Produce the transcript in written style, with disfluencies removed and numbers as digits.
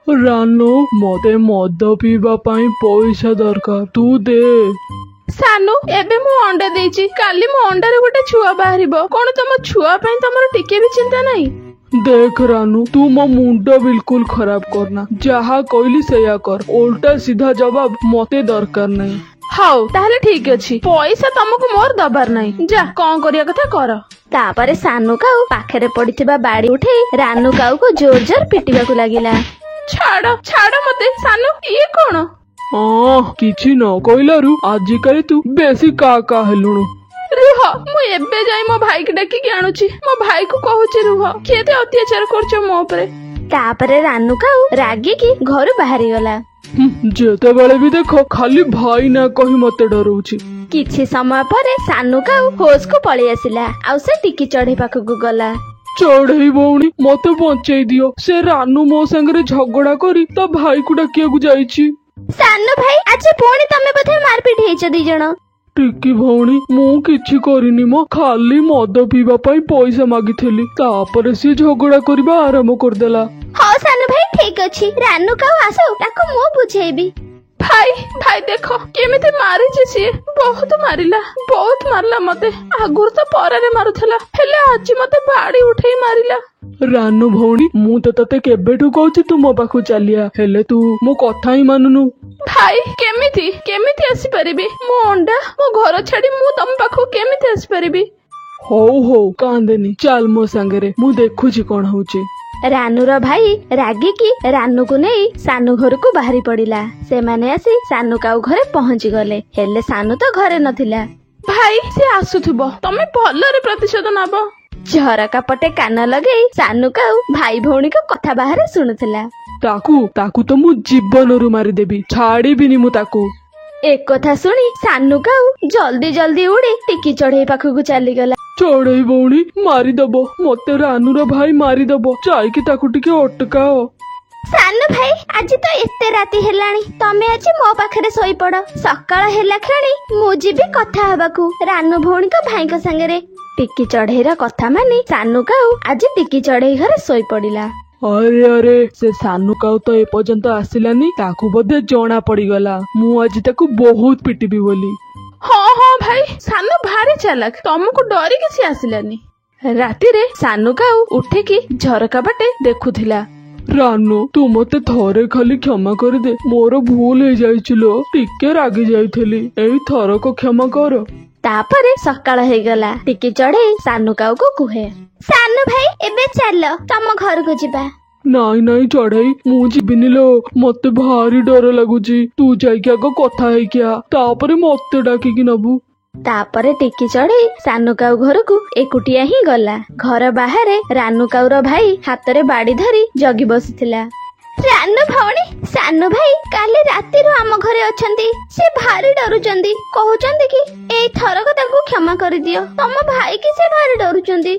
ରାନୁ ମତେ ମଦ ପିଇବା ପାଇଁ ପଇସା ଦରକାର, ତୁ ଦେ। ସାନୁ ଏବେ ମୁଁ ଅଣ୍ଡା ଦେଇଛି, କାଲି ମୋ ଅଣ୍ଡାରେ ଗୋଟେ ଛୁଆ ବାହାରିବ। କଣ ତମ ଛୁଆ ପାଇଁ ତମର ଟିକେ ବି ଚିନ୍ତା ନାହିଁ? देख रानू, तू मो मुंड बिल्कुल खराब करना। जहा कहली सेया कर, उल्टा सीधा जवाब मते दरकार नहीं। ହଉ ତାହେଲେ ଠିକ ଅଛି, ପଇସା ତମକୁ ମୋର ଦବାର ନାହିଁ। ଯା କଣ କରିବା କଥା କର। ତାପରେ ସାନୁ କାଉ ପାଖରେ ପଡିଥିବା ବାଡି ଉଠେଇ ରାନୁ କାଉକୁ ଜୋର ଜୋର ପିଟିବାକୁ ଲାଗିଲା। ଛାଡ ଛାଡ ମତେ। ସାନୁ ଇଏ କଣ? किछि न कहलारू आजिकाली तू बेसी का हेलुणु। ରୁହ, ମୁଁ ଏବେ ଯାଇ ମୋ ଭାଇକି ଡାକିକି ଆଣୁଛି। ମୋ ଭାଇକୁ କହୁଛି ରୁହ, କେତେ ଅତ୍ୟାଚାର କରୁଛ ମୋ ଉପରେ। ତାପରେ ରାନୁ କାଉ ରାଗିକି ଘରୁ ବାହାରିଗଲା। ଯେତେବେଳେ ବି ଦେଖ ଖାଲି ଭାଇ ନା କହି ମତେ ଡରଉଛି। କିଛି ସମୟ ପରେ ସାନୁ କାଉ ହୋସକୁ ପଳେଇ ଆସିଲା। ଆଉ ସେ ଟିକି ଚଢେଇ ପାଖକୁ ଗଲା। ଚଢେଇ ଭଉଣୀ ମତେ ବଞ୍ଚେଇ ଦିଅ, ସେ ରାନୁ ମୋ ସାଙ୍ଗରେ ଝଗଡା କରି ତା ଭାଇକୁ ଡାକିବାକୁ ଯାଇଛି। ସାନୁ ଭାଇ, ଆଜି ପୁଣି ତମେ ବୋଧେ ମାରପିଟ ହେଇଛ ଦି ଜଣ। ଟିକି ଭଉଣୀ ମୁଁ କିଛି କରିନି ମ, ଖାଲି ମଦ ପିଇବା ପାଇଁ ପଇସା ମାଗିଥିଲି। ତାପରେ ସିଏ ଝଗଡା କରିବା ଆରମ୍ଭ କରିଦେଲା। ହଉ ସାନୁ ଭାଇ ଠିକ ଅଛି, ରାନୁ କାଉ ଆସୁ, ତାକୁ ମୁଁ ବୁଝେଇବି। ଭାଇ ଭାଇ ଦେଖ କେମିତି ମାରିଛି ସିଏ। ବହୁତ ମାରିଲା ମତେ। ଆଗରୁ ତ ପରାରେ ମାରୁଥିଲା, ହେଲେ ଆଜି ମତେ ବାଡି ଉଠେଇ ମାରିଲା। ରାନୁ ଭଉଣୀ ମୁଁ ତ ତତେ କେବେଠୁ କହୁଛି ତୁ ମୋ ପାଖକୁ ଚାଲିଆ, ହେଲେ ତୁ ମୋ କଥା ହିଁ ମାନୁନୁ। ଭାଇ କେମିତି ଆସିପାରିବି? ମୋ ଅଣ୍ଡା ମୋ ଘର ଛାଡି ମୁଁ ତମ ପାଖକୁ କେମିତି ଆସିପାରିବି? ହଉ କାନ୍ଦେନି, ଚାଲ ମୋ ସାଙ୍ଗରେ, ମୁଁ ଦେଖୁଛି କଣ ହଉଛି। ରାନୁର ଭାଇ ରାଗିକି ରାନୁକୁ ନେଇ ସାନୁ ଘରକୁ ବାହାରି ପଡିଲା। ସେମାନେ ଆସି ସାନୁ କାଉ ଘରେ ପହଞ୍ଚି ଗଲେ, ହେଲେ ସାନୁ ତ ଘରେ ନଥିଲା। ଭାଇ ସେ ଆସୁଥିବ, ତମେ ଭଲରେ ପ୍ରତିଶୋଧ ନବ। ଝରକା ପଟେ କାନ ଲଗେଇ ସାନୁ କାଉ ଭାଇ ଭଉଣୀଙ୍କ କଥା ବାହାରେ ଶୁଣୁଥିଲା। ତାକୁ ତ ମୁଁ ଜୀବନରୁ ମାରିଦେବି, ଛାଡିବିନି ମୁଁ ତାକୁ। ଏକଥା ଶୁଣି ସାନୁ କାଉ ଜଲ୍ଦି ଜଲ୍ଦି ଉଡି ଟିକି ଚଢେଇ ପାଖକୁ ଚାଲିଗଲା। ଚଢେଇ ଭଉଣୀ ମାରିଦବ ମତେ, ରାନୁର ଭାଇ ମାରିଦବ, ଯାଇକି ତାକୁ ଟିକେ ଅଟକାଅ। ସାନୁ ଭାଇ, ଆଜି ତ ଏତେ ରାତି ହେଲାଣି, ତମେ ଆଜି ମୋ ପାଖରେ ଶୋଇପଡ। ସକାଳ ହେଲା କ୍ଷଣି ମୁଁ ଯିବି କଥା ହବାକୁ ରାନୁ ଭଉଣୀଙ୍କ ଭାଇଙ୍କ ସାଙ୍ଗରେ। ଟିକି ଚଢେଇର କଥା ମାନି ସାନୁ କାଉ ଆଜି ଟିକି ଚଢେଇ ଘରେ ଶୋଇପଡିଲା। ଆରେ ସେ ସାନୁ କାଉ ତ ଏପର୍ଯ୍ୟନ୍ତ ଆସିଲାନି, ତାକୁ ବୋଧେ ଜଣା ପଡିଗଲା ମୁଁ ଆଜି ତାକୁ ବହୁତ ପିଟିବି ବୋଲି। ହଁ ଭାଇ, ସାନୁ ଭାରି ଚାଲାକ, ତମକୁ ଡରି କିଛି ଆସିଲାନି। ରାତିରେ ସାନୁ କାଉ ଉଠିକି ଝରକା ବାଟେ ଦେଖୁଥିଲା। ରାନୁ ତୁ ମତେ ଥରେ ଖାଲି କ୍ଷମା କରିଦେ, ମୋର ଭୁଲ ହେଇଯାଇଛି ଲୋ, ଟିକେ ରାଗି ଯାଇଥିଲି, ଏଇ ଥରକ କ୍ଷମା କର। ତାପରେ ସକାଳ ହେଇଗଲା। ଟିକି ଚଢେଇ ସାନୁ କାଉକୁ କୁହେ, ସାନୁ ଭାଇ ଏବେ ଚାଲ ତମ ଘରକୁ ଯିବା। ନାଇଁ ଚଢେଇ, ମୁଁ ଯିବିନି ଲୋ, ମତେ ଭାରି ଡର ଲାଗୁଛି। ତୁ ଯାଇକି ଆଗ କଥା ହେଇକି ଆ, ତାପରେ ମତେ ଡାକିକି ନବୁ। ତାପରେ ଟିକି ଚଢେଇ ସାନୁ କାଉ ଘରକୁ ଏକୁଟିଆ ହିଁ ଗଲା। ଘର ବାହାରେ ରାନୁ କାଉର ଭାଇ ହାତରେ ବାଡି ଧରି ଜଗି ବସିଥିଲା। ରାନୁ ଭଉଣୀ, ସାନୁ ଭାଇ କାଲି ରାତିରୁ ଆମ ଘରେ ଅଛନ୍ତି। ସେ ଭାରି ଡରୁଛନ୍ତି, କହୁଛନ୍ତି କି ଏଇ ଥରକ ତାଙ୍କୁ କ୍ଷମା କରିଦିଅ। ତମ ଭାଇ କି ସେ ଭାରି ଡରୁଛନ୍ତି।